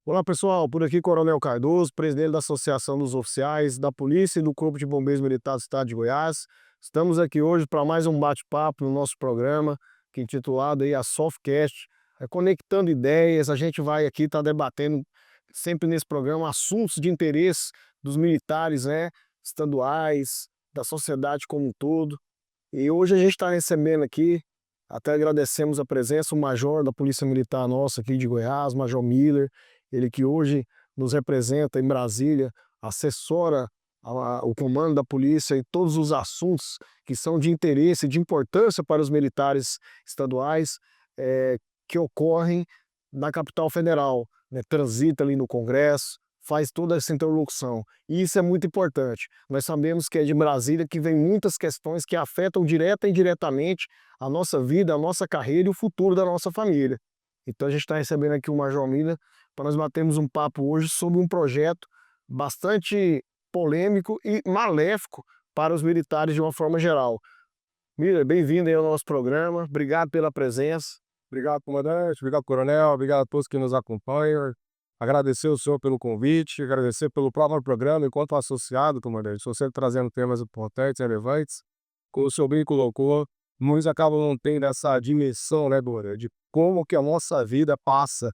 Olá pessoal, por aqui Coronel Cardoso, presidente da Associação dos Oficiais da Polícia e do Corpo de Bombeiros Militar do Estado de Goiás. Estamos aqui hoje para mais um bate-papo no nosso programa, que é intitulado aí a Softcast, conectando ideias. A gente vai aqui estar debatendo sempre nesse programa assuntos de interesse dos militares, estaduais, da sociedade como um todo. E hoje a gente está recebendo aqui, até agradecemos a presença, o major da Polícia Militar nossa aqui de Goiás, Major Miller, ele que hoje nos representa em Brasília, assessora o comando da polícia e todos os assuntos que são de interesse e de importância para os militares estaduais que ocorrem na capital federal, né? Transita ali no Congresso, faz toda essa interlocução. E isso é muito importante. Nós sabemos que é de Brasília que vem muitas questões que afetam direta e indiretamente a nossa vida, a nossa carreira e o futuro da nossa família. Então a gente está recebendo aqui o Major Miller para nós batermos um papo hoje sobre um projeto bastante polêmico e maléfico para os militares de uma forma geral. Miller, bem-vindo aí ao nosso programa, obrigado pela presença. Obrigado, comandante, obrigado, coronel, obrigado a todos que nos acompanham. Agradecer o senhor pelo convite, agradecer pelo próprio programa enquanto associado, comandante. Estou sempre trazendo temas importantes, relevantes. Como o senhor bem colocou, muitos acabam não tendo essa dimensão, né, Dora, de como que a nossa vida passa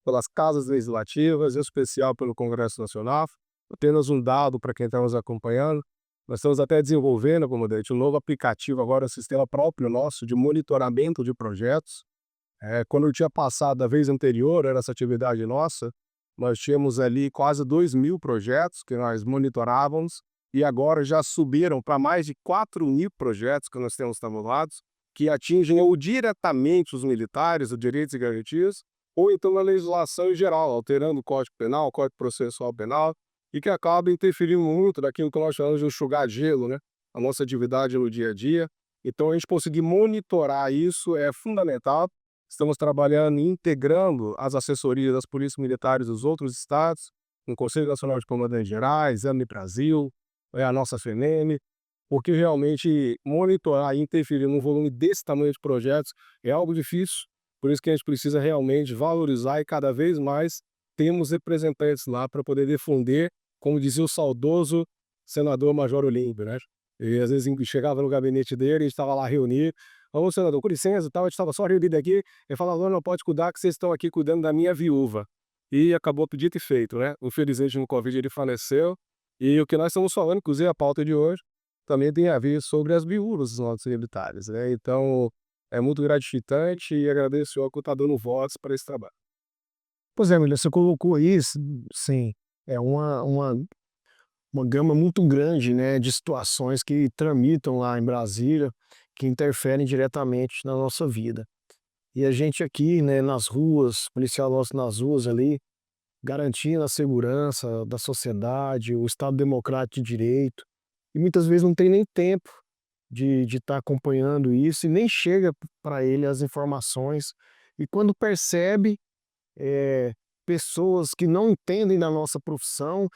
pelas casas legislativas, em especial pelo Congresso Nacional. Apenas um dado para quem está nos acompanhando. Nós estamos até desenvolvendo, comandante, um novo aplicativo agora, um sistema próprio nosso de monitoramento de projetos. Quando eu tinha passado da vez anterior, era essa atividade nossa, nós tínhamos ali quase 2.000 projetos que nós monitorávamos e agora já subiram para mais de 4.000 projetos que nós temos tabulados, que atingem ou diretamente os militares, os direitos e garantias, ou então a legislação em geral, alterando o Código Penal, o Código Processual Penal, e que acaba interferindo muito naquilo que nós chamamos de enxugar gelo, né? A nossa atividade no dia a dia. Então a gente conseguir monitorar isso é fundamental. Estamos trabalhando e integrando as assessorias das polícias militares dos outros estados, no Conselho Nacional de Comandantes Gerais, AME Brasil, a nossa FENEME, porque realmente monitorar e interferir num volume desse tamanho de projetos é algo difícil, por isso que a gente precisa realmente valorizar e cada vez mais temos representantes lá para poder defender, como dizia o saudoso senador Major Olímpio, né? E às vezes chegava no gabinete dele, a gente estava lá reunido. Ô, senador, com licença, a gente estava só reunido aqui. Ele falava, não pode cuidar que vocês estão aqui cuidando da minha viúva. E acabou dito e feito, né? Infelizmente no Covid ele faleceu. E o que nós estamos falando, inclusive a pauta de hoje, também tem a ver sobre as viúvas dos nossos militares, né? Então, é muito gratificante e agradeço o senhor por estar dando votos para esse trabalho. Pois é, Miller, você colocou aí, sim, é uma gama muito grande, né, de situações que tramitam lá em Brasília, que interferem diretamente na nossa vida. E a gente aqui, né, nas ruas, policial nosso nas ruas ali, garantindo a segurança da sociedade, o Estado Democrático de Direito, e muitas vezes não tem nem tempo de estar acompanhando isso e nem chega para ele as informações. E quando percebe, pessoas que não entendem da nossa profissão,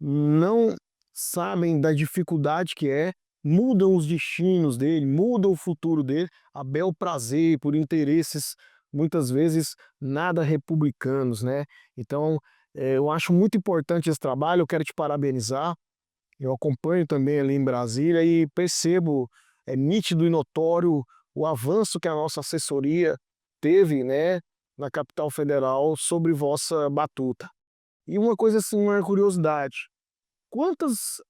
não sabem da dificuldade que é, mudam os destinos dele, mudam o futuro dele, a bel prazer, por interesses muitas vezes nada republicanos, né? Então, eu acho muito importante esse trabalho, eu quero te parabenizar. Eu acompanho também ali em Brasília e percebo, é nítido e notório o avanço que a nossa assessoria teve, né, na capital federal sobre vossa batuta. E uma coisa assim, uma curiosidade, quantas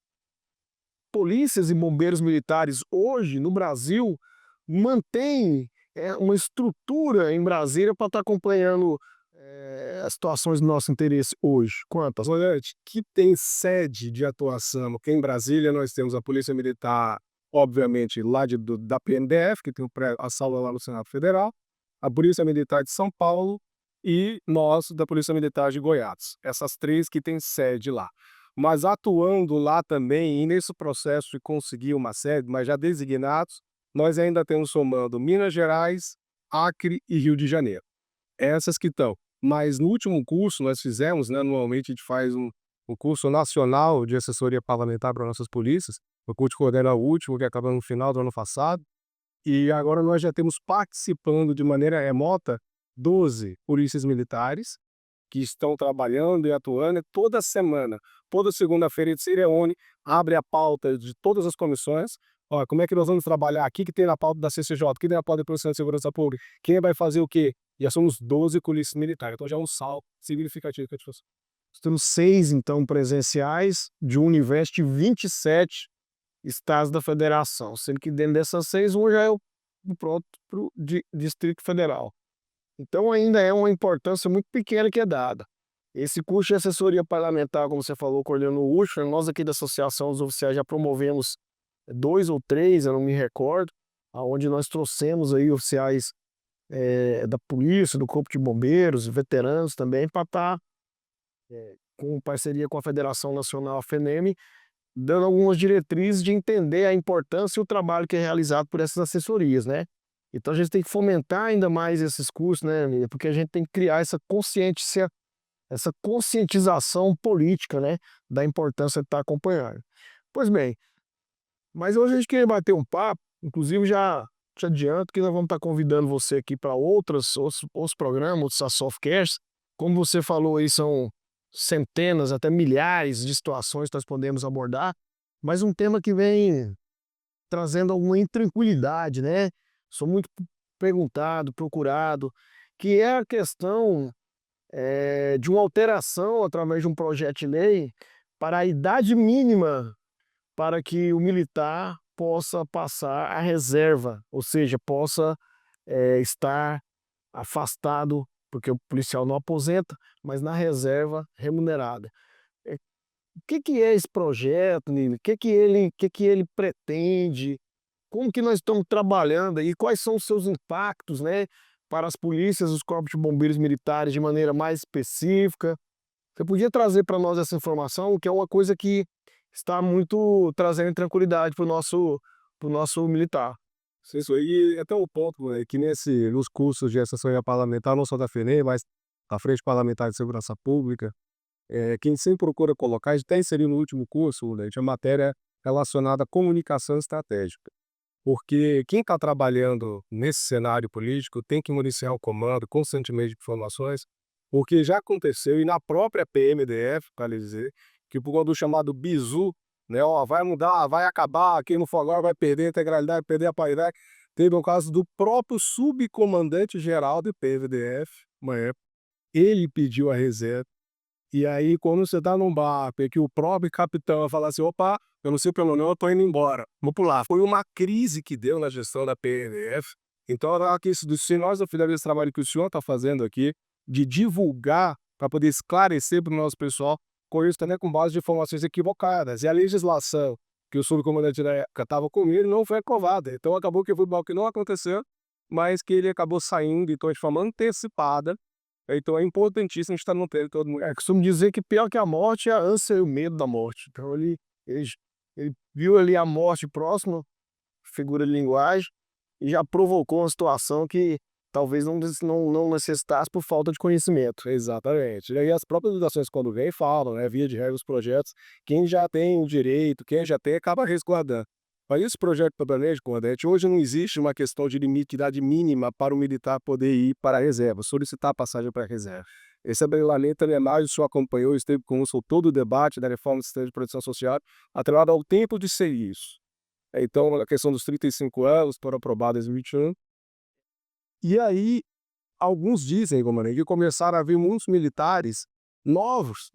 polícias e bombeiros militares hoje no Brasil mantêm uma estrutura em Brasília para estar acompanhando as situações do nosso interesse hoje? Quantas? Comandante, que tem sede de atuação, que em Brasília nós temos a Polícia Militar, obviamente, lá da PNDF, que tem a sala lá no Senado Federal, a Polícia Militar de São Paulo e nós da Polícia Militar de Goiás. Essas três que têm sede lá. Mas atuando lá também, e nesse processo de conseguir uma sede, mas já designados, nós ainda temos somando Minas Gerais, Acre e Rio de Janeiro. Essas que estão. Mas no último curso nós fizemos, né, anualmente a gente faz um curso nacional de assessoria parlamentar para nossas polícias, eu pude coordenar o último, que acabou no final do ano passado, e agora nós já temos participando de maneira remota 12 polícias militares, que estão trabalhando e atuando toda semana. Toda segunda-feira eles se reúnem, abre a pauta de todas as comissões. Ó, como é que nós vamos trabalhar? O que que tem na pauta da CCJ? O que tem na pauta da Polícia de Segurança Pública? Quem vai fazer o quê? Já somos 12 polícias militares, então já é um salto significativo que a gente faz. Nós temos 6, então, presenciais, de um universo de 27 estados da federação, sendo que dentro dessas 6, um já é o próprio Distrito Federal. Então ainda é uma importância muito pequena que é dada. Esse curso de assessoria parlamentar, como você falou, coordenou o USHA, nós aqui da Associação dos Oficiais já promovemos 2 ou 3, eu não me recordo, aonde nós trouxemos aí oficiais da polícia, do Corpo de Bombeiros, veteranos também, para estar com parceria com a Federação Nacional, a FENEM, dando algumas diretrizes de entender a importância e o trabalho que é realizado por essas assessorias, né? Então a gente tem que fomentar ainda mais esses cursos, né, amiga? Porque a gente tem que criar essa conscientização política, né, da importância de estar acompanhando. Pois bem, mas hoje a gente queria bater um papo, inclusive já te adianto que nós vamos estar convidando você aqui para outros programas, outros softcasts. Como você falou aí, são centenas, até milhares de situações que nós podemos abordar, mas um tema que vem trazendo alguma intranquilidade, né? Sou muito perguntado, procurado, que é a questão de uma alteração através de um projeto de lei para a idade mínima para que o militar possa passar a reserva, ou seja, possa estar afastado, porque o policial não aposenta, mas na reserva remunerada. Eh, O que que é esse projeto, Nilo? O que que ele pretende? Como que nós estamos trabalhando aí? Quais são os seus impactos, né, para as polícias, os corpos de bombeiros militares de maneira mais específica? Você podia trazer para nós essa informação, que é uma coisa que está muito trazendo tranquilidade para o nosso militar. Isso aí, até o ponto, que nos cursos de assessoria parlamentar, não só da FENEM, mas da Frente Parlamentar de Segurança Pública, quem sempre procura colocar, a gente até inseriu no último curso, né, tinha matéria relacionada à comunicação estratégica. Porque quem está trabalhando nesse cenário político tem que municiar o comando constantemente de informações, porque já aconteceu, e na própria PMDF, vale dizer, que por conta do chamado bizu, né, ó, vai mudar, vai acabar, quem não for agora vai perder a integralidade, perder a paridade. Teve um caso do próprio subcomandante-geral do PMDF, uma época, ele pediu a reserva, e aí, quando você tá num barco e que o próprio capitão fala assim: opa, eu não sei pelo nome, eu tô indo embora, vou pular. Foi uma crise que deu na gestão da PRF. Então, se nós não fizermos esse trabalho que o senhor está fazendo aqui, de divulgar, para poder esclarecer para o nosso pessoal, com isso também com base de informações equivocadas. E a legislação que o subcomandante da época estava com ele não foi aprovada. Então, acabou que foi algo que não aconteceu, mas que ele acabou saindo, então, de forma antecipada. Então é importantíssimo estar mantendo todo mundo. Costumo dizer que pior que a morte é a ânsia e o medo da morte. Então ele viu ali a morte próxima, figura de linguagem, e já provocou uma situação que talvez não necessitasse por falta de conhecimento. Exatamente. E aí as próprias legislações quando vêm falam, né, via de regra os projetos, quem já tem o direito, quem já tem, acaba resguardando. Mas esse projeto permanente, comandante, hoje não existe uma questão de limite de idade mínima para o militar poder ir para a reserva, solicitar a passagem para a reserva. Esse regulamento, o senhor acompanhou, esteve conosco todo o debate da reforma do sistema de proteção social, atrelado ao tempo de serviço. Então, a questão dos 35 anos, foram aprovados em 2021. E aí, alguns dizem, comandante, que começaram a vir muitos militares novos,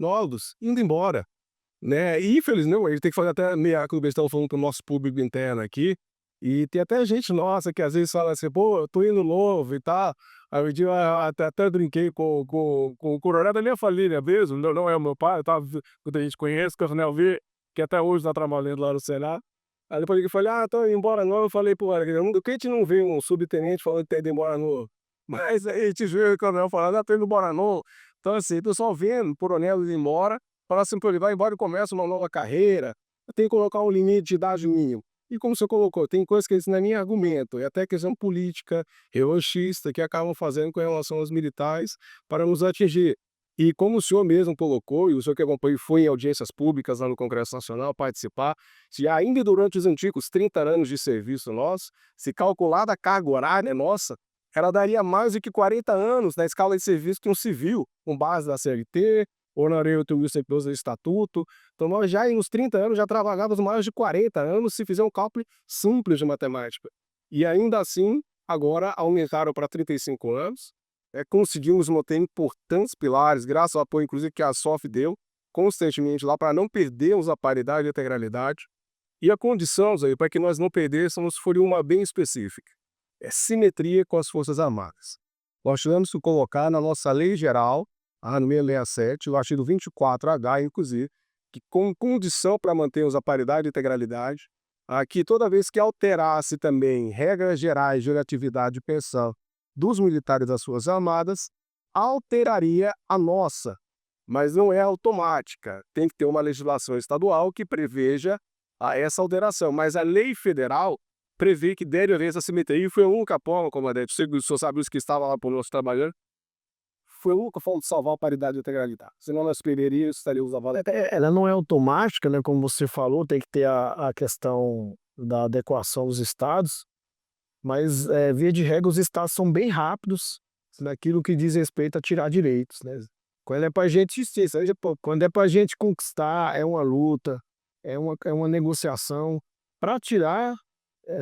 indo embora, né? E infelizmente, a gente tem que fazer até meia culpa, estão falando com o nosso público interno aqui, e tem até gente nossa que às vezes fala assim: pô, eu tô indo novo e tal. Aí eu digo, até brinquei com o coronel da minha família mesmo, não é o meu pai, tá? Quando a gente conhece, o coronel V, que até hoje está trabalhando lá no Senado. Aí depois eu falei: tô indo embora não. Eu falei: pô, por que a gente não vê um subtenente falando que tá indo embora novo? Mas aí a gente vê o coronel falando: tô indo embora novo. Então assim, o pessoal vendo o coronel ir embora, fala assim: pô, ele vai embora e começa uma nova carreira, tem que colocar um limite de idade mínimo. E como você colocou, tem coisas que isso não é nem argumento, é até questão política, revanchista, que acabam fazendo com relação aos militares para nos atingir. E como o senhor mesmo colocou, e o senhor que acompanhou foi em audiências públicas lá no Congresso Nacional participar, se ainda durante os antigos 30 anos de serviço nosso, se calcular a carga horária nossa, ela daria mais do que 40 anos na escala de serviço que um civil, com base na CLT, honorário do servidores do Estatuto. Então nós já em uns 30 anos já trabalhávamos mais de 40 anos se fizer um cálculo simples de matemática. E ainda assim, agora aumentaram para 35 anos, conseguimos manter importantes pilares, graças ao apoio, inclusive, que a SOF deu constantemente lá para não perdermos a paridade e a integralidade. E a condição, Zé, para que nós não perdêssemos foi uma bem específica: é simetria com as Forças Armadas. Nós tivemos que colocar na nossa lei geral, a no 667, o artigo 24H, inclusive, que com condição para mantermos a paridade e integralidade, que toda vez que alterasse também regras gerais de atividade e pensão dos militares das Forças Armadas, alteraria a nossa, mas não é automática. Tem que ter uma legislação estadual que preveja essa alteração, mas a lei federal prevê que deve haver essa simetria, e foi a única forma, comandante, o senhor sabe os que estavam lá por nós trabalhando, foi a única forma de salvar a paridade e a integralidade. Senão nós perderíamos, estaríamos avaliando. Ela não é automática, né, como você falou, tem que ter a questão da adequação dos estados, mas, via de regra, os estados são bem rápidos naquilo que diz respeito a tirar direitos, né. Quando é pra gente justiça, aí quando é pra gente conquistar, é uma luta, é uma negociação para tirar,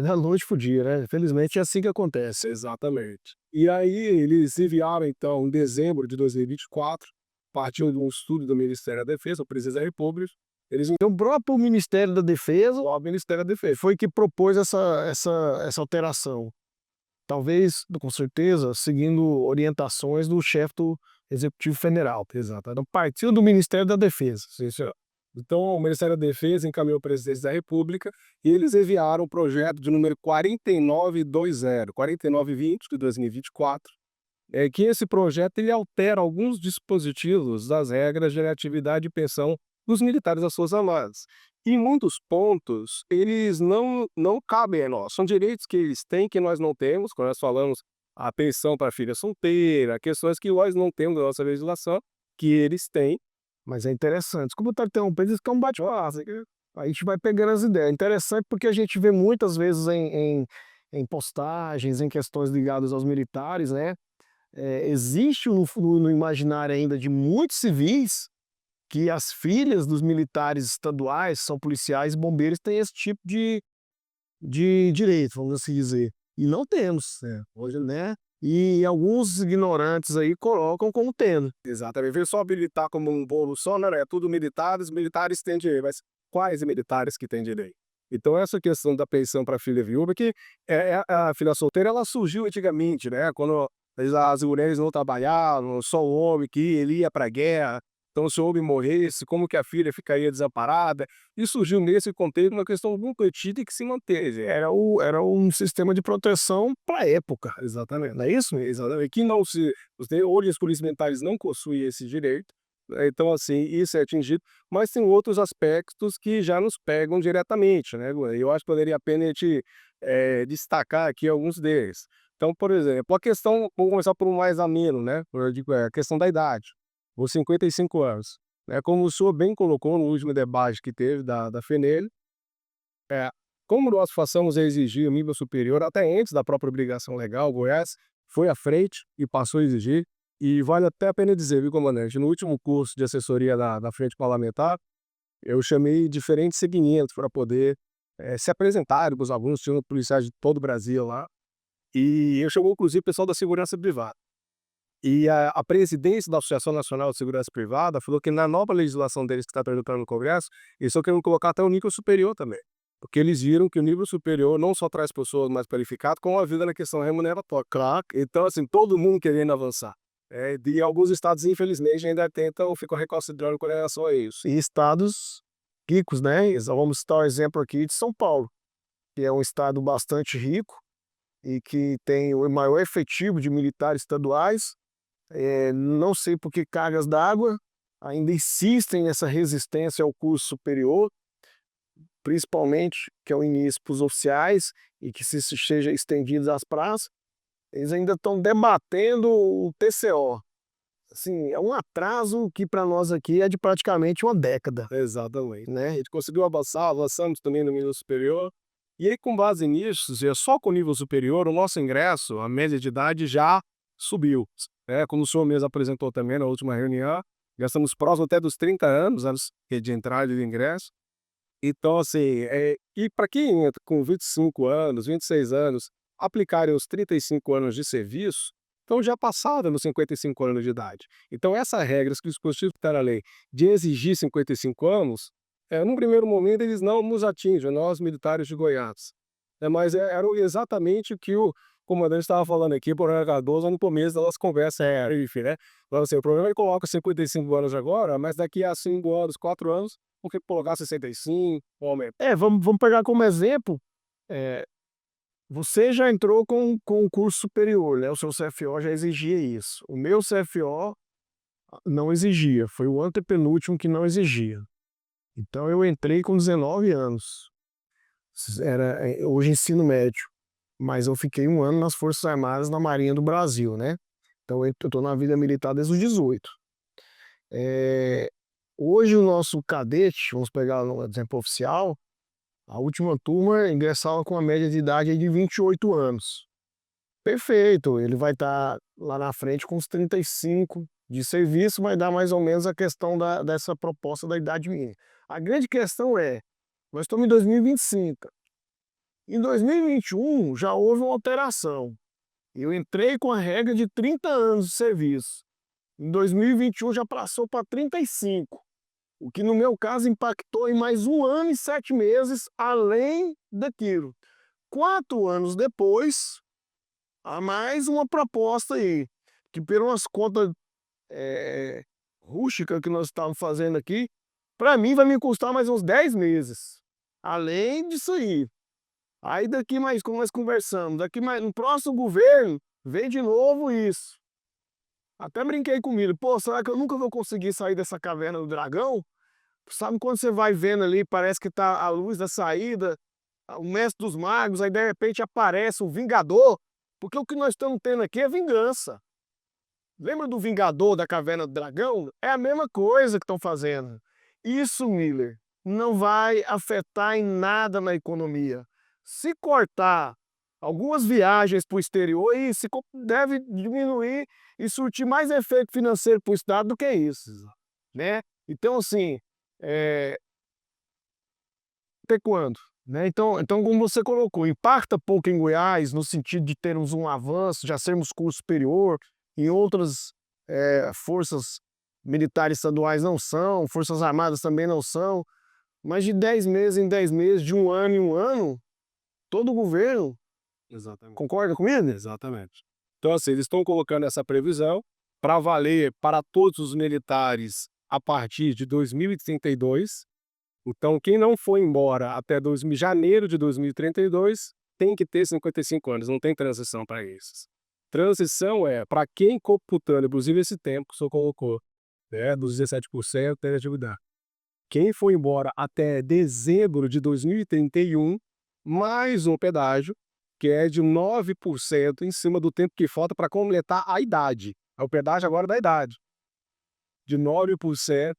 da noite pro dia, né. Infelizmente é assim que acontece. Exatamente. E aí eles enviaram então em dezembro de 2024, partiu de um estudo do Ministério da Defesa, o Presidente da República, eles Então o próprio Ministério da Defesa ao Ministério da Defesa. foi que propôs essa alteração. Talvez, com certeza, seguindo orientações do chefe do Executivo Federal. Exatamente. Então partiu do Ministério da Defesa. Sim, senhor. Então, o Ministério da Defesa encaminhou para a Presidência da República e eles enviaram o projeto de número 4920 de 2024, que esse projeto ele altera alguns dispositivos das regras de atividade e pensão dos militares das Forças Armadas. Em muitos pontos, eles não cabem a nós. São direitos que eles têm que nós não temos, quando nós falamos a pensão para filha solteira, questões que nós não temos na nossa legislação, que eles têm. Mas é interessante. Como está interrompendo, isso que é um bate-papo. A gente vai pegando as ideias. É interessante porque a gente vê muitas vezes em postagens, em questões ligadas aos militares, né? Existe no imaginário ainda de muitos civis que as filhas dos militares estaduais, são policiais e bombeiros, têm esse tipo de direito, vamos assim dizer. E não temos, hoje, né? E alguns ignorantes aí colocam como tendo. Exatamente. Veio só habilitar como um bolo só, não, é tudo militares têm direito, mas quais militares que têm direito? Então essa questão da pensão para filha viúva, que a filha solteira, ela surgiu antigamente, né, quando as mulheres não trabalhavam, só o homem que ele ia para a guerra, então se o homem morresse, como que a filha ficaria desamparada? E surgiu nesse contexto uma questão muito antiga e que se manteve. Era um sistema de proteção para a época, Exatamente. não é isso? Exatamente. Que não se hoje os polícias militares não possuem esse direito, então assim, isso é atingido, mas tem outros aspectos que já nos pegam diretamente, né, eu acho que valeria a pena a gente, destacar aqui alguns deles. Então, por exemplo, a questão vamos começar por um mais ameno, né, eu digo, a questão da idade, os 55 anos, né, como o senhor bem colocou no último debate que teve da FENEL, como nós passamos a exigir o nível superior até antes da própria obrigação legal, o Goiás foi à frente e passou a exigir, e vale até a pena dizer, viu, comandante, no último curso de assessoria da Frente Parlamentar, eu chamei diferentes segmentos para poder se apresentarem para os alunos, tinham policiais de todo o Brasil lá, e eu chamei inclusive o pessoal da segurança privada. E a presidência da Associação Nacional de Segurança Privada falou que na nova legislação deles que está tramitando no Congresso, eles estão querendo colocar até o nível superior também. Porque eles viram que o nível superior não só traz pessoas mais qualificadas, como ajuda na questão remuneratória. Claro. Então, assim, todo mundo querendo avançar. E alguns estados, infelizmente, ainda tentam, ficam reconsiderando com relação a isso. E estados ricos, né? Vamos citar o exemplo aqui de São Paulo, que é um estado bastante rico e que tem o maior efetivo de militares estaduais. Não sei por que cargas d'água ainda insistem nessa resistência ao curso superior, principalmente que é o início para os oficiais e que se seja estendido às praças. Eles ainda estão debatendo o TCO. assim, é um atraso que para nós aqui é de praticamente uma década, Exatamente. A né. gente conseguiu avançar, avançamos também no nível superior, e aí com base nisso, já só com o nível superior, o nosso ingresso, a média de idade já subiu, né, como o senhor mesmo apresentou também na última reunião, já estamos próximos até dos 30 anos, de entrada e de ingresso. Então assim, e para quem entra com 25 anos, 26 anos, aplicarem os 35 anos de serviço, então já passaram nos 55 anos de idade. Então essa regras que o dispositivo que está na lei de exigir 55 anos, num primeiro momento eles não nos atingem, nós militares de Goiás. Mas era exatamente o que o comandante estava falando aqui, por Cardoso, no começo da nossa conversa, enfim, né? Falou assim, o problema é que coloca 55 anos agora, mas daqui a 5 anos, 4 anos, por que colocar 65 ou aumentar? Vamos pegar como exemplo, eh, você já entrou com o curso superior, né, o seu CFO já exigia isso. O meu CFO não exigia, foi o antepenúltimo que não exigia. Então eu entrei com 19 anos, hoje ensino médio, mas eu fiquei 1 ano nas Forças Armadas, na Marinha do Brasil, né. Então eu tô na vida militar desde os 18. Eh, Hoje o nosso cadete, vamos pegar no exemplo oficial, a última turma ingressava com uma média de idade aí de 28 anos. Perfeito, ele vai estar lá na frente com os 35 de serviço, vai dar mais ou menos a questão dessa proposta da idade mínima. A grande questão é, nós estamos em 2025. Em 2021 já houve uma alteração. Eu entrei com a regra de 30 anos de serviço. Em 2021 já passou para 35, o que no meu caso impactou em mais 1 ano e 7 meses além daquilo. 4 anos depois, há mais uma proposta aí, que pelas contas rústicas que nós estamos fazendo aqui, para mim vai me custar mais uns 10 meses. Além disso aí. Aí daqui mais, como nós conversamos, daqui mais, no próximo governo, vem de novo isso. Até brinquei comigo, pô, será que eu nunca vou conseguir sair dessa caverna do dragão? Sabe quando você vai vendo ali, parece que tá a luz da saída, o mestre dos magos, aí de repente aparece o Vingador, porque o que nós estamos tendo aqui é vingança. Lembra do Vingador da Caverna do Dragão? É a mesma coisa que estão fazendo. Isso, Miller, não vai afetar em nada na economia. Se cortar algumas viagens para o exterior, isso deve diminuir e surtir mais efeito financeiro para o Estado do que isso, né? Então, assim, é, até quando? Né? Então, como você colocou, impacta pouco em Goiás, no sentido de termos um avanço, já sermos curso superior, em outras forças militares estaduais não são, forças armadas também não são, mas de 10 meses em 10 meses, de 1 ano em 1 ano, todo governo, Exatamente. concorda comigo? Exatamente. Então, assim, eles estão colocando essa previsão para valer para todos os militares a partir de 2032. Então, quem não for embora até janeiro de 2032 tem que ter 55 anos, não tem transição para esses. Transição é para quem computando, inclusive esse tempo que o senhor colocou, né, dos 17% tem atividade. Quem for embora até dezembro de 2031, mais um pedágio, que é de 9% em cima do tempo que falta para completar a idade. É o pedágio agora da idade. De 9%.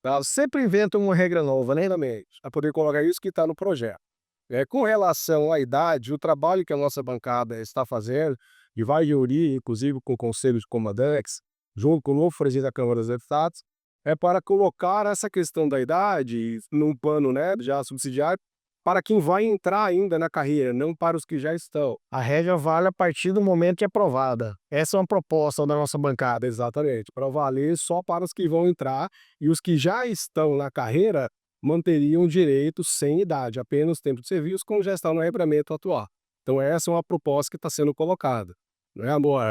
Tá? Sempre inventam uma regra nova, né, também, para poder colocar isso que está no projeto. Com relação à idade, o trabalho que a nossa bancada está fazendo, e vai reunir, inclusive, com o Conselho de Comandantes, junto com o novo presidente da Câmara dos Deputados, é para colocar essa questão da idade num plano, né, já subsidiário, para quem vai entrar ainda na carreira, não para os que já estão. A regra vale a partir do momento que é aprovada. Essa é uma proposta da nossa bancada. Exatamente, para valer só para os que vão entrar, e os que já estão na carreira manteriam direito sem idade, apenas tempo de serviço, como já está no regramento atual. Então essa é uma proposta que está sendo colocada. Não é, amor?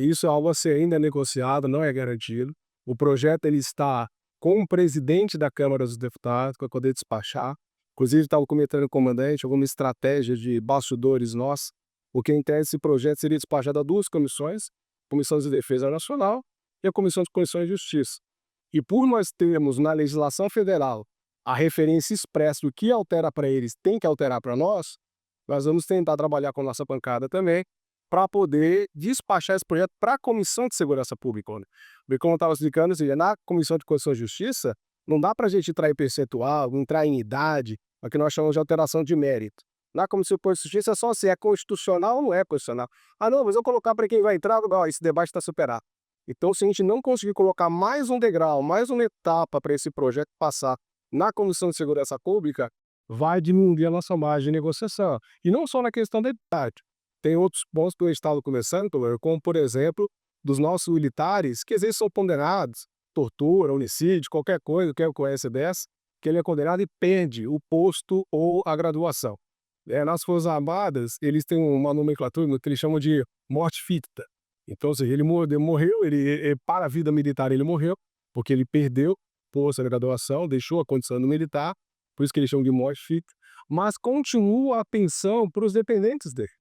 Isso é algo a ser ainda negociado, não é garantido. O projeto ele está com o presidente da Câmara dos Deputados para poder despachar. Inclusive estava comentando com o comandante alguma estratégia de bastidores nossa, porque em tese esse projeto seria despachado a 2 comissões, Comissão de Defesa Nacional e a Comissão de Constituição e Justiça. E por nós termos na legislação federal a referência expressa do que altera para eles tem que alterar para nós vamos tentar trabalhar com nossa bancada também para poder despachar esse projeto para a Comissão de Segurança Pública. Né? Porque como eu estava explicando, assim, na Comissão de Constituição e Justiça, não dá para a gente entrar em percentual, entrar em idade, o que nós chamamos de alteração de mérito. Na Comissão de Constituição e Justiça é só se é constitucional ou não é constitucional. Ah, não, mas eu colocar para quem vai entrar, ó, esse debate está superado. Então, se a gente não conseguir colocar mais um degrau, mais uma etapa para esse projeto passar na Comissão de Segurança Pública, vai diminuir a nossa margem de negociação. E não só na questão da idade. Tem outros pontos que eu estava começando, como, por exemplo, dos nossos militares, que às vezes são condenados, tortura, homicídio, qualquer coisa, quem conhece dessa, que ele é condenado e perde o posto ou a graduação. Nas Forças Armadas, eles têm uma nomenclatura que eles chamam de morte ficta. Então, ou seja, ele morreu, para a vida militar ele morreu, porque ele perdeu o posto de graduação, deixou a condição do militar, por isso que eles chamam de morte ficta, mas continua a pensão para os dependentes dele.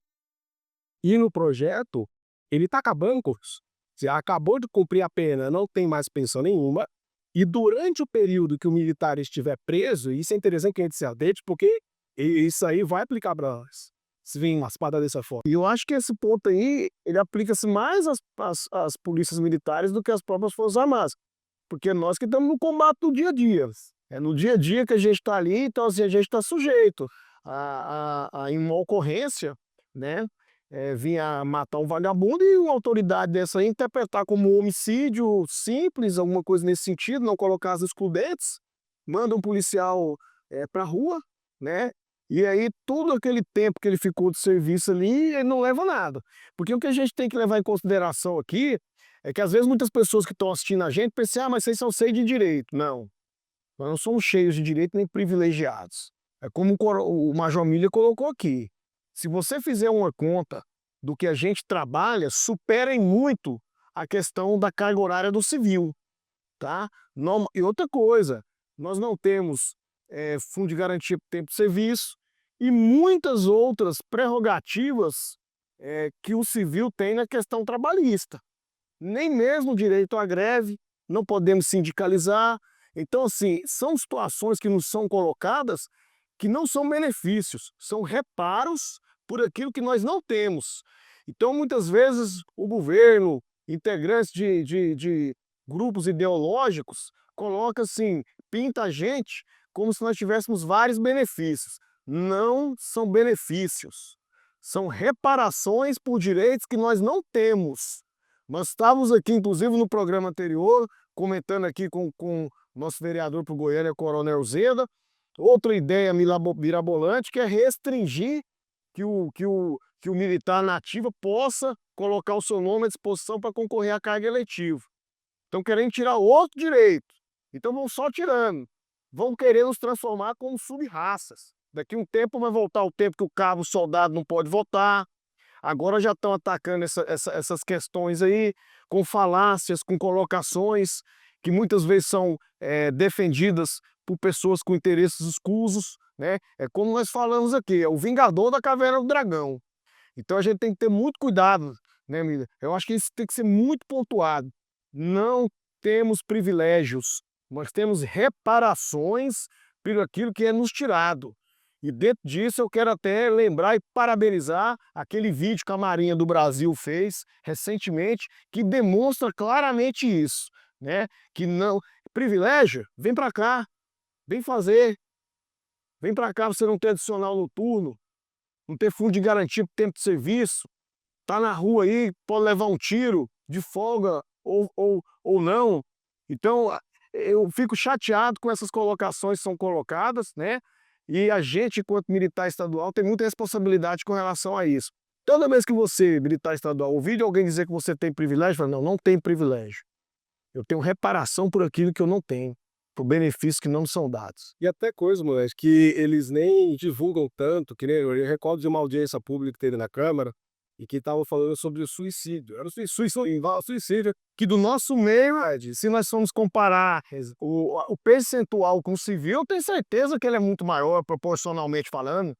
E no projeto, ele está acabando com isso. Você acabou de cumprir a pena, não tem mais pensão nenhuma, e durante o período que o militar estiver preso, e isso é interessante que a gente se atente, porque isso aí vai aplicar para nós, se vir umas paradas dessa forma. E eu acho que esse ponto aí, ele aplica-se mais às polícias militares do que às próprias Forças Armadas. Porque nós que estamos no combate do dia a dia. É no dia a dia que a gente está ali, então assim, a gente está sujeito a em uma ocorrência, né? Vinha matar um vagabundo e uma autoridade dessa aí interpretar como homicídio simples, alguma coisa nesse sentido, não colocar as excludentes, manda um policial para a rua, né? E aí todo aquele tempo que ele ficou de serviço ali, ele não leva nada. Porque o que a gente tem que levar em consideração aqui é que às vezes muitas pessoas que estão assistindo a gente pensam, mas vocês são cheios de direito. Não, nós não somos cheios de direito nem privilegiados. É como o Major Milha colocou aqui. Se você fizer uma conta do que a gente trabalha, supera em muito a questão da carga horária do civil. Tá? E outra coisa, nós não temos fundo de garantia por tempo de serviço e muitas outras prerrogativas que o civil tem na questão trabalhista. Nem mesmo direito à greve, não podemos sindicalizar. Então, assim, são situações que nos são colocadas que não são benefícios, são reparos por aquilo que nós não temos. Então, muitas vezes, o governo, integrantes de grupos ideológicos, coloca assim, pinta a gente como se nós tivéssemos vários benefícios. Não são benefícios, são reparações por direitos que nós não temos. Nós estávamos aqui, inclusive, no programa anterior, comentando aqui com o nosso vereador para o Goiânia, Coronel Zeda, outra ideia mirabolante, que é restringir que o militar na ativa possa colocar o seu nome à disposição para concorrer à carga eletiva. Estão querendo tirar outro direito. Então vão só tirando. Vão querer nos transformar como sub-raças. Daqui a um tempo vai voltar o tempo que o cabo soldado não pode votar. Agora já estão atacando essas questões aí, com falácias, com colocações que muitas vezes são defendidas por pessoas com interesses escusos, né? É como nós falamos aqui, é o vingador da caverna do dragão. Então a gente tem que ter muito cuidado, né, Mila? Eu acho que isso tem que ser muito pontuado. Não temos privilégios, nós temos reparações por aquilo que é nos tirado. E dentro disso eu quero até lembrar e parabenizar aquele vídeo que a Marinha do Brasil fez recentemente, que demonstra claramente isso, né? Que não, privilégio, vem para cá, vem fazer, vem para cá, você não ter adicional noturno, não ter fundo de garantia por tempo de serviço, tá na rua aí, pode levar um tiro de folga ou não. Então eu fico chateado com essas colocações que são colocadas, né? E a gente, enquanto militar estadual, tem muita responsabilidade com relação a isso. Toda vez que você, militar estadual, ouvir alguém dizer que você tem privilégio, fala, não, não tem privilégio. Eu tenho reparação por aquilo que eu não tenho, por benefícios que não me são dados. E até coisa, moleque, que eles nem divulgam tanto, que nem eu recordo de uma audiência pública que teve na Câmara, e que estava falando sobre o suicídio. Era o suicídio que do nosso meio, se nós formos comparar o percentual com o civil, eu tenho certeza que ele é muito maior, proporcionalmente falando.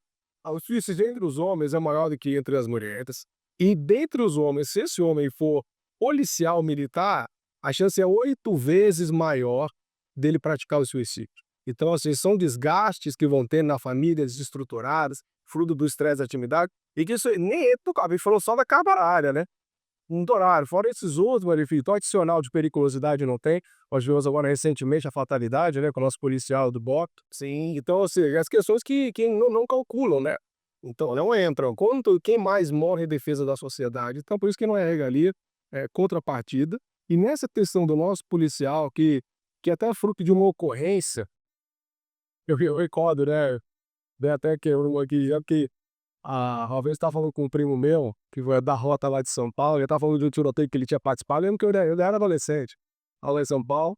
O suicídio entre os homens é maior do que entre as mulheres. E dentre os homens, se esse homem for policial militar, a chance é 8 vezes maior dele praticar o suicídio. Então, assim, são desgastes que vão ter na família desestruturadas, fruto do estresse da atividade, e que isso nem entra no carro, a gente falou só da carga horária, né? Um horário, fora esses outros, mano, enfim, então adicional de periculosidade não tem. Nós vimos agora recentemente a fatalidade, né, com o nosso policial do BOP. Sim, Então, assim, as questões que não calculam, né? então não entram. Quem mais morre em defesa da sociedade? Então, por isso que não é regalia, é contrapartida. E nessa questão do nosso policial, que até é fruto de uma ocorrência, eu recordo, né, até que eu aqui, já que uma vez eu estava falando com um primo meu, que foi da rota lá de São Paulo, ele estava falando de um tiroteio que ele tinha participado, eu lembro que eu era adolescente, lá em São Paulo,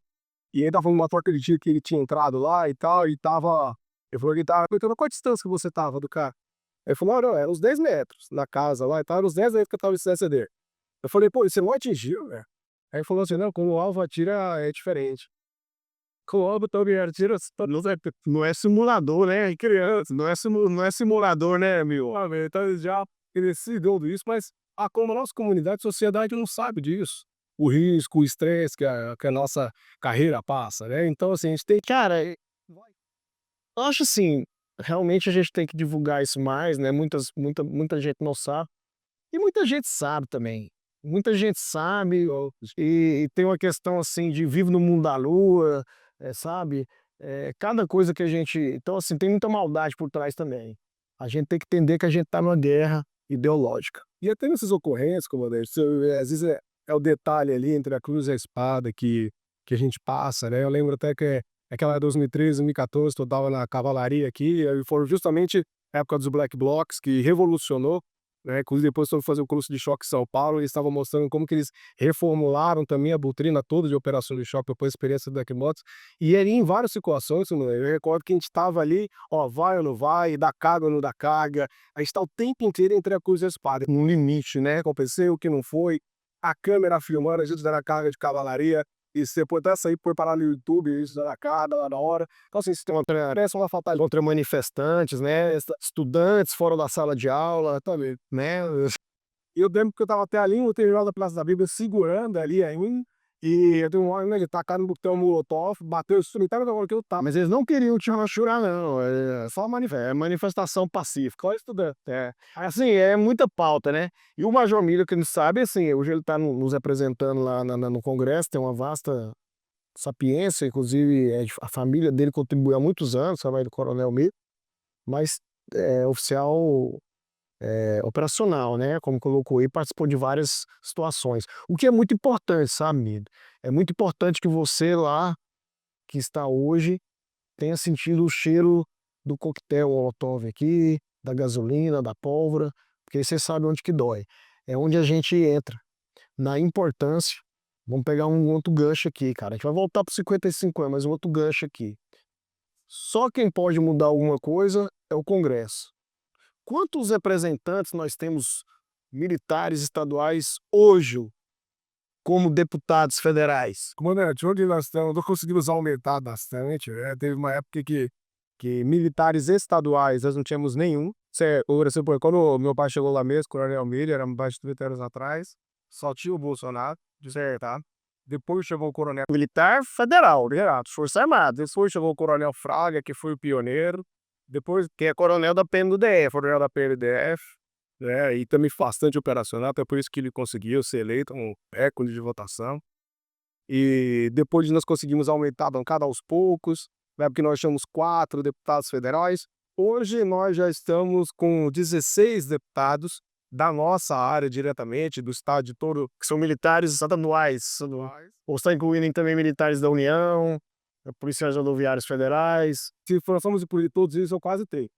e ele estava falando de uma troca de tiro que ele tinha entrado lá e tal, e tava, ele falou que tava, perguntando qual a distância que você tava do cara. Ele falou, não, era uns 10 metros na casa lá, e tava uns 10 metros que eu tava em CSD. Eu falei, pô, você não atingiu, velho? Aí ele falou assim, não, quando o alvo atira é diferente. Com o alvo também atira, Não é simulador, né? criança. Não é simulador, né, meu? Ah, velho, então eles já cresciam disso, mas como a nossa comunidade, sociedade não sabe disso. O risco, o estresse que a nossa carreira passa, né? Então, assim, a gente tem que. Cara, eu acho assim, realmente a gente tem que divulgar isso mais, né? Muita gente não sabe. E muita gente sabe também. Muita gente sabe e tem uma questão assim de vive no mundo da lua, sabe? Cada coisa que a gente. Então, assim, tem muita maldade por trás também. A gente tem que entender que a gente está numa guerra ideológica. E até nessas ocorrências, comandante, às vezes é o detalhe ali entre a cruz e a espada que a gente passa, né? Eu lembro até que aquela 2013, 2014, que eu estava na cavalaria aqui, e foram justamente a época dos Black Blocs que revolucionou, né? Inclusive depois eu fui fazer o curso de choque em São Paulo, e eles estavam mostrando como que eles reformularam também a doutrina toda de operação de choque depois da experiência do Black Blocs, e ali em várias situações, mano, eu recordo que a gente estava ali, ó, vai ou não vai, dá carga ou não dá carga, a gente tá o tempo inteiro entre a cruz e a espada, no limite, né? Aconteceu o que não foi, a câmera filmando, a gente dando a carga de cavalaria, e você pode até sair por parar no YouTube, isso dando a carga lá na hora. Então, assim, se tem uma fatalidade Contra manifestantes, né? Estudantes fora da sala de aula, também. né? E eu lembro que eu estava até ali no terminal da Praça da Bíblia, segurando ali ainda, e eu tenho um homem, né, ele tacaram no botão molotov, bateu o instrumentário da hora que eu tava. Mas eles não queriam te rachura, não. É só manifestação pacífica. Só estudando. Assim, é muita pauta, né? E o Major Milho, que não sabe, assim, hoje ele está nos representando lá no Congresso, tem uma vasta sapiência, inclusive a família dele contribuiu há muitos anos, trabalho do Coronel Milho, mas é oficial operacional, né? Como colocou aí, participou de várias situações. O que é muito importante, sabe, Milho? É muito importante que você lá, que está hoje, tenha sentido o cheiro do coquetel Molotov aqui, da gasolina, da pólvora, porque aí você sabe onde que dói. É onde a gente entra, na importância. Vamos pegar um outro gancho aqui, cara. A gente vai voltar para os 55 anos, mas um outro gancho aqui. Só quem pode mudar alguma coisa é o Congresso. Quantos representantes nós temos militares estaduais hoje como deputados federais? Comandante, onde nós estamos, nós conseguimos aumentar bastante, né? Teve uma época que militares estaduais nós não tínhamos nenhum. Por exemplo, quando meu pai chegou lá mesmo, Coronel Milho, era mais de 30 anos atrás, só tinha o Bolsonaro, tá? Depois chegou o Coronel Militar federal, né? Força Armada. Depois chegou o Coronel Fraga, que foi o pioneiro. Depois, Que é coronel da PMDF. Coronel da PRDF, né? E também bastante operacional, até por isso que ele conseguiu ser eleito um recorde de votação. E depois nós conseguimos aumentar a bancada aos poucos, né? Porque nós tínhamos 4 deputados federais. Hoje nós já estamos com 16 deputados da nossa área diretamente, do estado de todo. Que são militares estaduais. Ou está incluindo também militares da União, policiais rodoviários federais. Se formos incluir todos eles, eu quase tenho.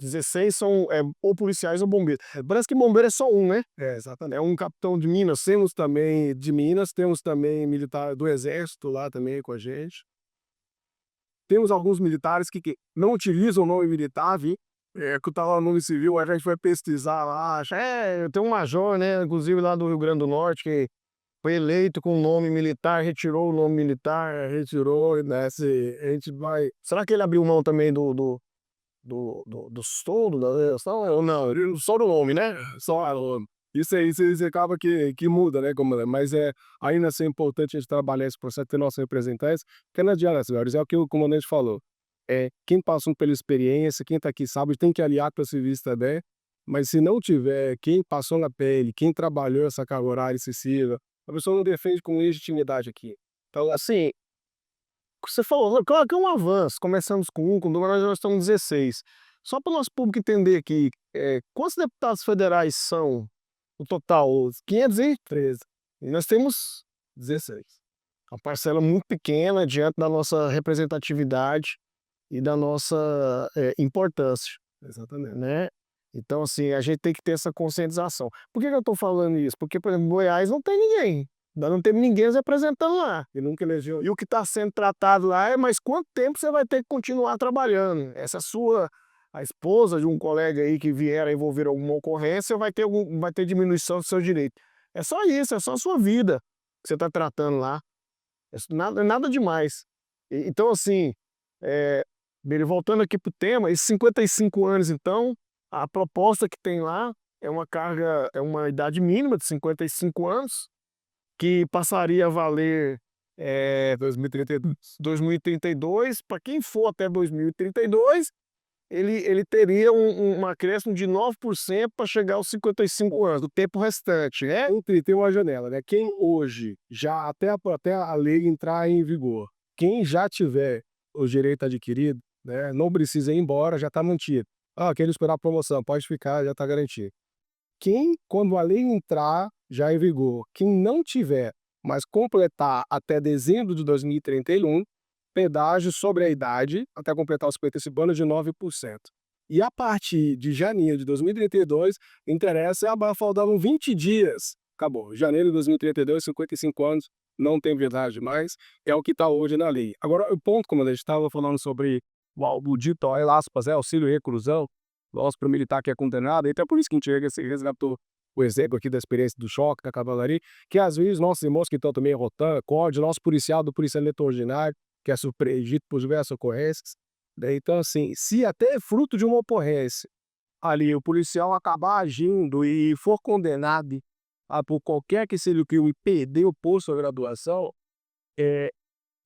16 são ou policiais ou bombeiros. Parece que bombeiro é só um, né? Exatamente. É um capitão de Minas. Temos também de Minas, temos também militar do Exército lá também com a gente. Temos alguns militares que não utilizam o nome militar, que tá lá no nome civil, a gente vai pesquisar lá. Tem um major, né? Inclusive lá do Rio Grande do Norte, que foi eleito com o nome militar, retirou o nome militar. Retirou, né? A gente vai. Será que ele abriu mão também do soldo da eleição? Ou não? Só do nome, né? Só isso acaba que muda, né? Mas ainda assim é importante a gente trabalhar esse processo, ter nossos representantes, porque não adianta, senhores, é o que o comandante falou. quem passou pela experiência, quem está aqui sabe, tem que aliar para serviço também, mas se não tiver quem passou na pele, quem trabalhou essa carga horária excessiva, a pessoa não defende com legitimidade aqui. Então, Assim, você falou, claro que é um avanço, começamos com 1, com 2, mas nós estamos 16. Só para o nosso público entender aqui, quantos deputados federais são no total? Os 513. E nós temos 16. uma parcela muito pequena diante da nossa representatividade e da nossa importância, Exatamente. né? Então, assim, a gente tem que ter essa conscientização. Por que que eu estou falando isso? Porque, por exemplo, em Goiás não tem ninguém. Nós não temos ninguém representando lá. E nunca elegeu. E o que está sendo tratado lá é, mas quanto tempo você vai ter que continuar trabalhando? Essa sua, a esposa de um colega aí que vier a envolver alguma ocorrência, vai ter diminuição do seu direito. É só isso, é só a sua vida que você está tratando lá. Nada demais. Então, assim, voltando aqui para o tema, esses 55 anos, então, a proposta que tem lá é uma carga, é uma idade mínima de 55 anos, que passaria a valer 2032. 2032. Para quem for até 2032, ele teria um acréscimo de 9% para chegar aos 55 anos, do tempo restante, né? Tem uma janela, né? Quem hoje, já até a lei entrar em vigor, quem já tiver o direito adquirido, né, não precisa ir embora, já está mantido. Ah, quero esperar a promoção, pode ficar, já está garantido. Quem, quando a lei entrar já em vigor, quem não tiver, mas completar até dezembro de 2031, pedágio sobre a idade, até completar os 55 anos, de 9%. E a partir de janeiro de 2032, interessa, faltavam 20 dias. Acabou. Janeiro de 2032, 55 anos, não tem verdade mais. É o que está hoje na lei. Agora, o ponto, como a gente estava falando sobre o dito, aspas, auxílio e reclusão, nosso para o militar que é condenado, então é por isso que a gente resgatou o exemplo aqui da experiência do choque, da cavalaria, que às vezes nossos irmãos que estão também em Rotan, COD, nosso policial do policiamento ordinário, que é surpreendido por diversas ocorrências, né? Então, assim, se até fruto de uma ocorrência, ali o policial acabar agindo e for condenado por qualquer que seja o crime e perder o posto ou graduação,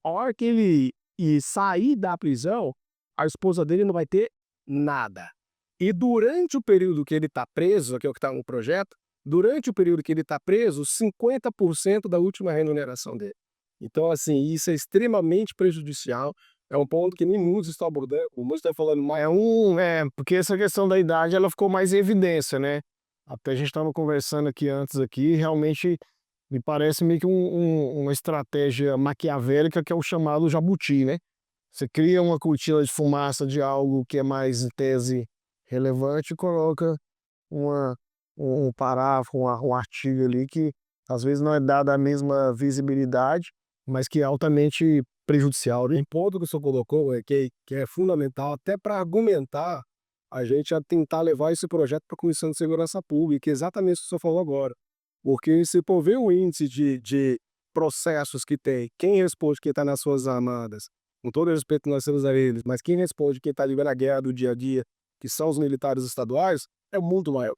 a hora que ele sair da prisão, a esposa dele não vai ter nada. E durante o período que ele está preso, que é o que está no projeto, durante o período que ele está preso, 50% da última remuneração dele. Então, assim, isso é extremamente prejudicial. É um ponto que nem muitos estão abordando. O mundo está falando mais. Porque essa questão da idade ela ficou mais em evidência, né? Até a gente estava conversando aqui antes, realmente me parece meio que uma estratégia maquiavélica que é o chamado jabuti, né? Você cria uma cortina de fumaça de algo que é mais, em tese, relevante e coloca uma, um parágrafo, um artigo ali que às vezes não é dada a mesma visibilidade, mas que é altamente prejudicial, né? Um ponto que o senhor colocou que é fundamental até para argumentar a gente a tentar levar esse projeto para a Comissão de Segurança Pública, exatamente o que o senhor falou agora. Porque se for ver o índice de processos que tem, quem responde quem está nas suas armadas, com todo respeito nós temos a eles, mas quem responde quem está ali na guerra do dia a dia, que são os militares estaduais, é muito maior.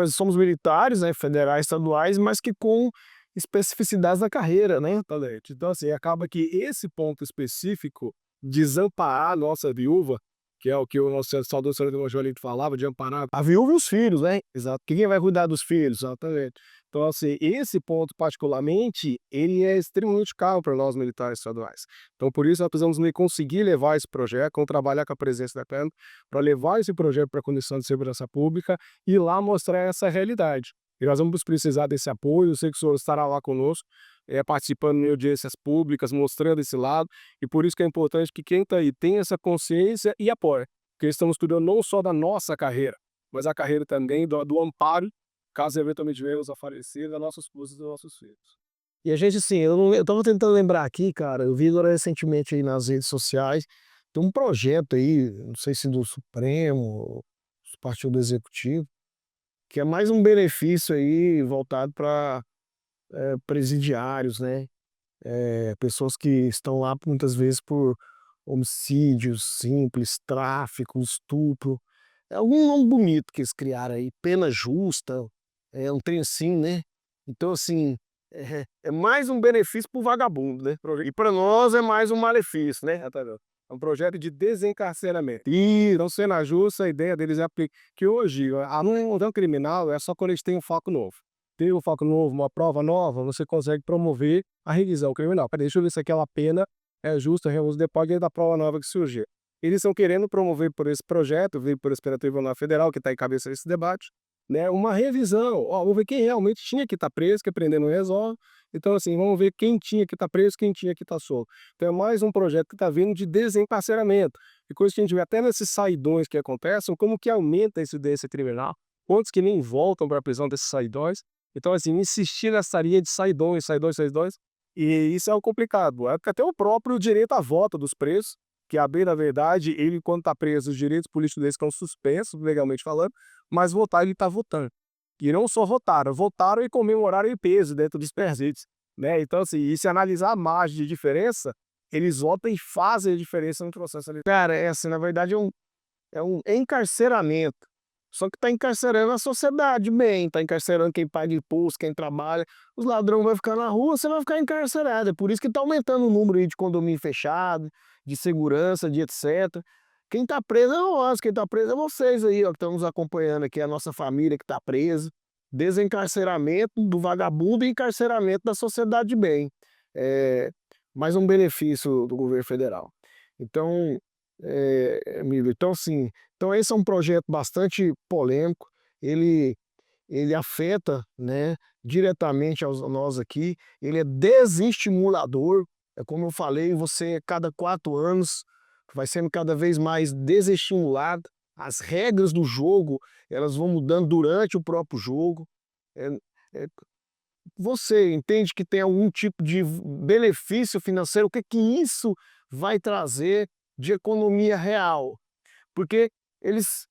Somos militares, né, federais, estaduais, mas que com especificidades da carreira, né? Exatamente. Então, assim, acaba que esse ponto específico, desamparar a nossa viúva, que é o que o nosso saudoso senador Joelito falava, de amparar A viúva e os filhos, né? exato, Quem vai cuidar dos filhos? exatamente. Então, assim, esse ponto particularmente, ele é extremamente caro para nós militares estaduais. Então, por isso, nós precisamos conseguir levar esse projeto, vamos trabalhar com a presença da CAN, para levar esse projeto para a Comissão de Segurança Pública e lá mostrar essa realidade. E nós vamos precisar desse apoio, eu sei que o senhor estará lá conosco, participando de audiências públicas, mostrando esse lado, e por isso que é importante que quem está aí tenha essa consciência e apoie, porque estamos estudando não só da nossa carreira, mas a carreira também do amparo, caso eventualmente venhamos a falecer, da nossa esposa e dos nossos filhos. E a gente, assim, eu tava tentando lembrar aqui, cara, eu vi agora recentemente aí nas redes sociais, tem um projeto aí, não sei se do Supremo, do Partido Executivo, que é mais um benefício aí voltado para presidiários, né? Pessoas que estão lá muitas vezes por homicídios simples, tráfico, estupro. É algum nome bonito que eles criaram aí, pena justa, é um trem assim, né? Então, assim, é mais um benefício para o vagabundo, né? E para nós é mais um malefício, né? É um projeto de desencarceramento. E, então, sendo justo, a ideia deles é que hoje a não criminal é só quando eles têm um foco novo. Tem um foco novo, uma prova nova, você consegue promover a revisão criminal. Peraí, deixa eu ver se aquela pena é justa, depois da prova nova que surgir. Eles estão querendo promover por esse projeto, veio por esse pelo Tribunal Federal, que está em cabeça desse debate, né, uma revisão. Ó, vamos ver quem realmente tinha que estar preso, que prender não resolve. Então, assim, vamos ver quem tinha que estar preso, quem tinha que estar solto. Então, é mais um projeto que está vindo de desencarceramento. E coisa que a gente vê até nesses saidões que acontecem, como que aumenta a incidência criminal, quantos que nem voltam para a prisão desses saidões. Então, assim, insistir nessa linha de saidões, saidões, saidões, e isso é o complicado. É porque até o próprio direito à volta dos presos, que a bem, na verdade, ele, quando está preso, os direitos políticos deles estão suspensos, legalmente falando, mas votar ele está votando. E não só votaram, votaram e comemoraram em peso dentro dos presídios, né? Então, assim, e se analisar a margem de diferença, eles votam e fazem a diferença no processo eleitoral. Cara, é assim, na verdade é um encarceramento. Só que está encarcerando a sociedade bem, está encarcerando quem paga imposto, quem trabalha. Os ladrões vão ficar na rua, você vai ficar encarcerado. É por isso que está aumentando o número aí de condomínio fechado, de segurança, de etc. Quem está preso é nós, quem está preso é vocês aí, ó, que estão nos acompanhando aqui, a nossa família que está presa. Desencarceramento do vagabundo e encarceramento da sociedade de bem. É mais um benefício do governo federal. Então, Emílio, então assim, então esse é um projeto bastante polêmico, ele, ele afeta, né, diretamente aos nós aqui, ele é desestimulador, é como eu falei, você cada 4 anos vai sendo cada vez mais desestimulado, as regras do jogo elas vão mudando durante o próprio jogo, é, é, você entende que tem algum tipo de benefício financeiro, o que que isso vai trazer de economia real? Porque eles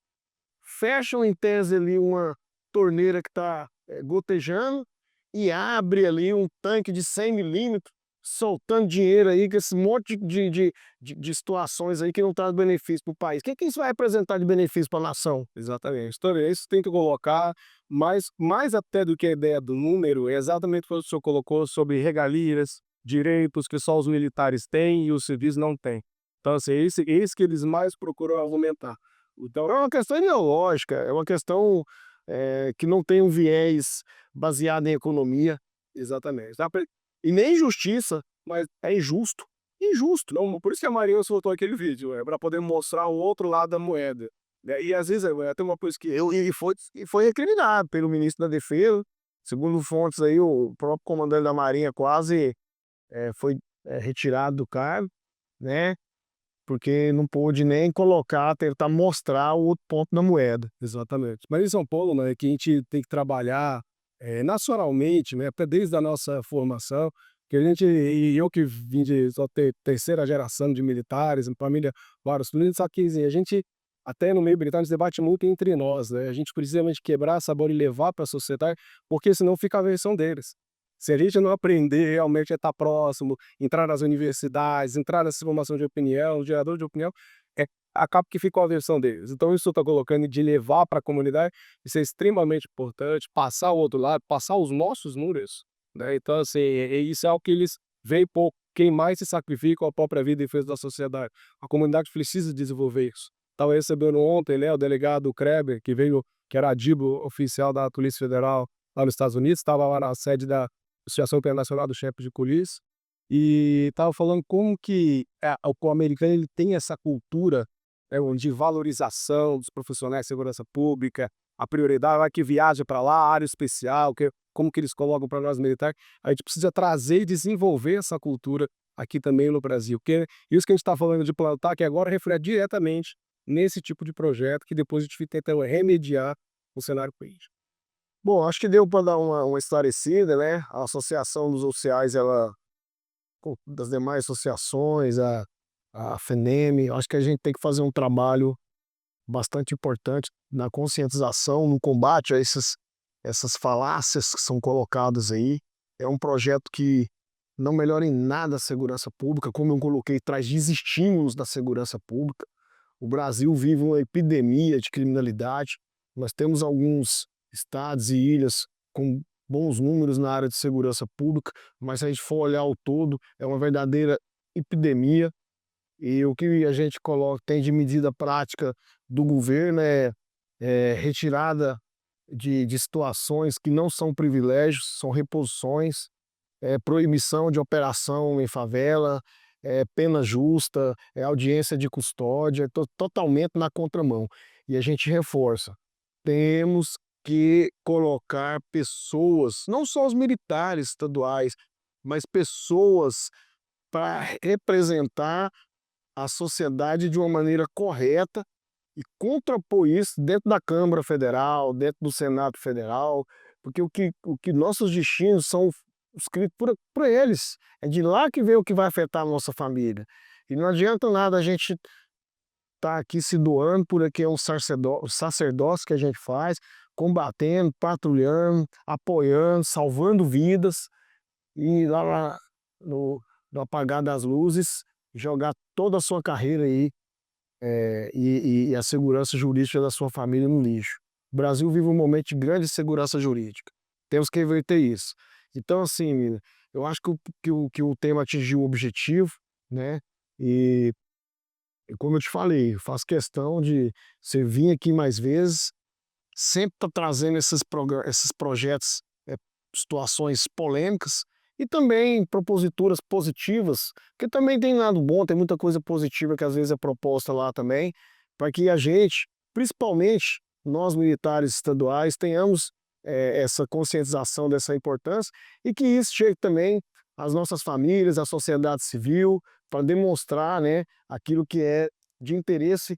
fecham em tese ali uma torneira que está gotejando e abre ali um tanque de 100 milímetros, soltando dinheiro aí, com esse monte de situações aí que não traz benefício para o país. O que que isso vai representar de benefício para a nação? Exatamente. Então, isso tem que colocar, mais até do que a ideia do número, é exatamente o que o senhor colocou sobre regalias, direitos que só os militares têm e os civis não têm. Então, assim, esse que eles mais procuram argumentar. Então, É uma questão ideológica, é uma questão que não tem um viés baseado em economia, exatamente. e nem justiça, mas é injusto. Injusto. Não, por isso que a Marinha soltou aquele vídeo, é para poder mostrar o outro lado da moeda, né? E às vezes tem uma coisa que E foi recriminado pelo ministro da Defesa. Segundo fontes aí, o próprio comandante da Marinha quase foi retirado do cargo, né? Porque não pôde nem colocar, tentar mostrar o outro ponto da moeda. exatamente. Mas em São Paulo, né, que a gente tem que trabalhar nacionalmente, né, até desde a nossa formação, que a gente, e eu que vim de só terceira geração de militares, em família, vários políticos, só que assim, a gente, até no meio militar, a gente debate muito entre nós, né, a gente precisa realmente quebrar essa bola e levar para a sociedade, porque senão fica a versão deles. Se a gente não aprender realmente a estar próximo, entrar nas universidades, entrar nessa formação de opinião, gerador de opinião, é, acaba que fica a versão deles. Então isso está colocando de levar para a comunidade, isso é extremamente importante, passar o outro lado, passar os nossos números, né? Então assim, isso é algo que eles veem pouco. Quem mais se sacrifica é a própria vida em defesa da sociedade. A comunidade precisa desenvolver isso. Estava recebendo ontem, né, o delegado Kreber, que era adido oficial da Polícia Federal lá nos Estados Unidos, estava lá na sede da Associação Internacional dos Chefes de Polícia, e estava falando como que o americano ele tem essa cultura, né, de valorização dos profissionais de segurança pública, a prioridade vai que viaja para lá, área especial, como que eles colocam para nós militares. A gente precisa trazer e desenvolver essa cultura aqui também no Brasil, porque isso que a gente está falando de plantar, que agora reflete diretamente nesse tipo de projeto, que depois a gente tenta remediar o cenário político. Bom, acho que deu para dar uma esclarecida, né? A Associação dos Oficiais, ela, das demais associações, a FENEM, acho que a gente tem que fazer um trabalho bastante importante na conscientização, no combate a essas falácias que são colocadas aí. É um projeto que não melhora em nada a segurança pública, como eu coloquei, traz desestímulos da segurança pública. O Brasil vive uma epidemia de criminalidade. Nós temos alguns estados e ilhas com bons números na área de segurança pública, mas se a gente for olhar o todo, é uma verdadeira epidemia. E o que a gente coloca tem de medida prática do governo é retirada de situações que não são privilégios, são reposições, proibição de operação em favela, pena justa, audiência de custódia, totalmente na contramão. E a gente reforça, temos que colocar pessoas, não só os militares estaduais, mas pessoas para representar a sociedade de uma maneira correta e contrapor isso dentro da Câmara Federal, dentro do Senado Federal, porque o que nossos destinos são escritos por eles. É de lá que vem o que vai afetar a nossa família. E não adianta nada a gente estar aqui se doando, por aqui é um sacerdócio que a gente faz, combatendo, patrulhando, apoiando, salvando vidas, e lá no apagar das luzes, jogar toda a sua carreira aí e a segurança jurídica da sua família no lixo. O Brasil vive um momento de grande segurança jurídica. Temos que reverter isso. Então, assim, Mila, eu acho que o tema atingiu o objetivo, né? E, como eu te falei, eu faço questão de você vir aqui mais vezes, sempre tá trazendo esses projetos, situações polêmicas e também proposituras positivas, que também tem lado bom, tem muita coisa positiva que às vezes é proposta lá também, para que a gente, principalmente nós militares estaduais, tenhamos essa conscientização dessa importância e que isso chegue também às nossas famílias, à sociedade civil, para demonstrar, né, aquilo que é de interesse,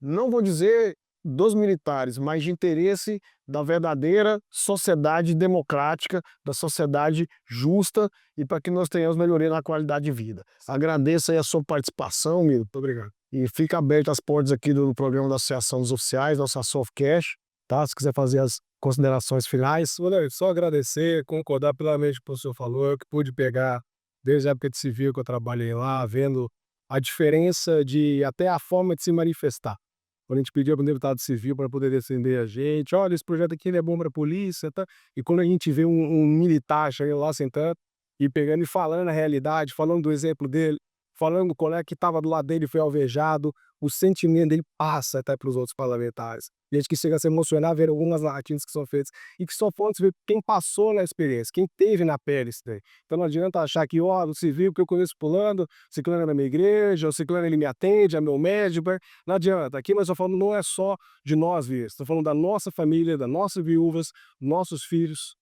não vou dizer dos militares, mas de interesse da verdadeira sociedade democrática, da sociedade justa e para que nós tenhamos melhoria na qualidade de vida. Agradeço aí a sua participação, Miro. Muito obrigado. E fica aberto as portas aqui do programa da Associação dos Oficiais, nossa Softcash, tá? Se quiser fazer as considerações finais. Olha, só agradecer, concordar plenamente com o que o senhor falou, eu que pude pegar desde a época de civil que eu trabalhei lá, vendo a diferença de até a forma de se manifestar. Quando a gente pedia para um deputado civil para poder defender a gente, olha, esse projeto aqui ele é bom para a polícia, tá? E quando a gente vê um militar chegando lá sentando e pegando e falando a realidade, falando do exemplo dele, falando do colega que estava do lado dele e foi alvejado, o sentimento dele passa até para os outros parlamentares. E a gente que chega a se emocionar ver algumas narrativas que são feitas e que só pode ver quem passou na experiência, quem teve na pele isso daí. Então não adianta achar que, ó, no civil, que eu conheço pulando, ciclano é na minha igreja, o ciclano ele me atende, é meu médico. Não adianta. Aqui nós estamos falando não é só de nós, estamos falando da nossa família, das nossas viúvas, nossos filhos.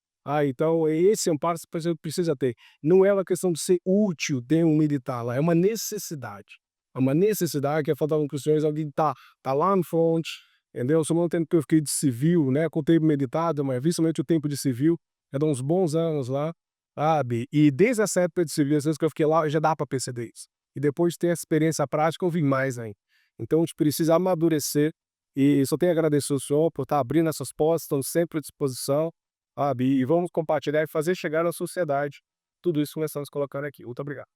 Então esse amparo você precisa ter. Não é uma questão de ser útil ter um militar lá, é uma necessidade. É uma necessidade que é faltar com questões, alguém tá lá no front, entendeu? Só não tempo que eu fiquei de civil, né, com o tempo meditado, mas principalmente o tempo de civil, é de uns bons anos lá, sabe? E desde essa época de civil, às vezes que eu fiquei lá, já dá para perceber isso. E depois de ter essa experiência prática, eu vi mais ainda. Então a gente precisa amadurecer e só tenho a agradecer ao senhor por estar abrindo essas portas, estamos sempre à disposição, sabe? E vamos compartilhar e fazer chegar na sociedade tudo isso que nós estamos colocando aqui. Muito obrigado.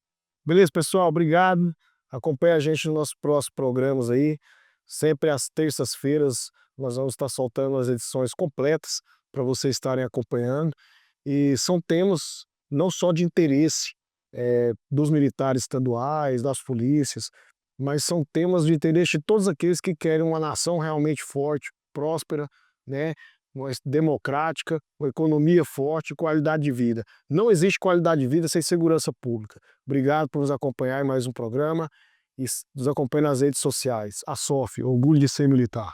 Beleza, pessoal? Obrigado. Acompanhe a gente nos nossos próximos programas aí. Sempre às terças-feiras nós vamos estar soltando as edições completas para vocês estarem acompanhando. E são temas não só de interesse dos militares estaduais, das polícias, mas são temas de interesse de todos aqueles que querem uma nação realmente forte, próspera, né? Democrática, uma economia forte, qualidade de vida. Não existe qualidade de vida sem segurança pública. Obrigado por nos acompanhar em mais um programa e nos acompanhe nas redes sociais. A SOF, Orgulho de Ser Militar.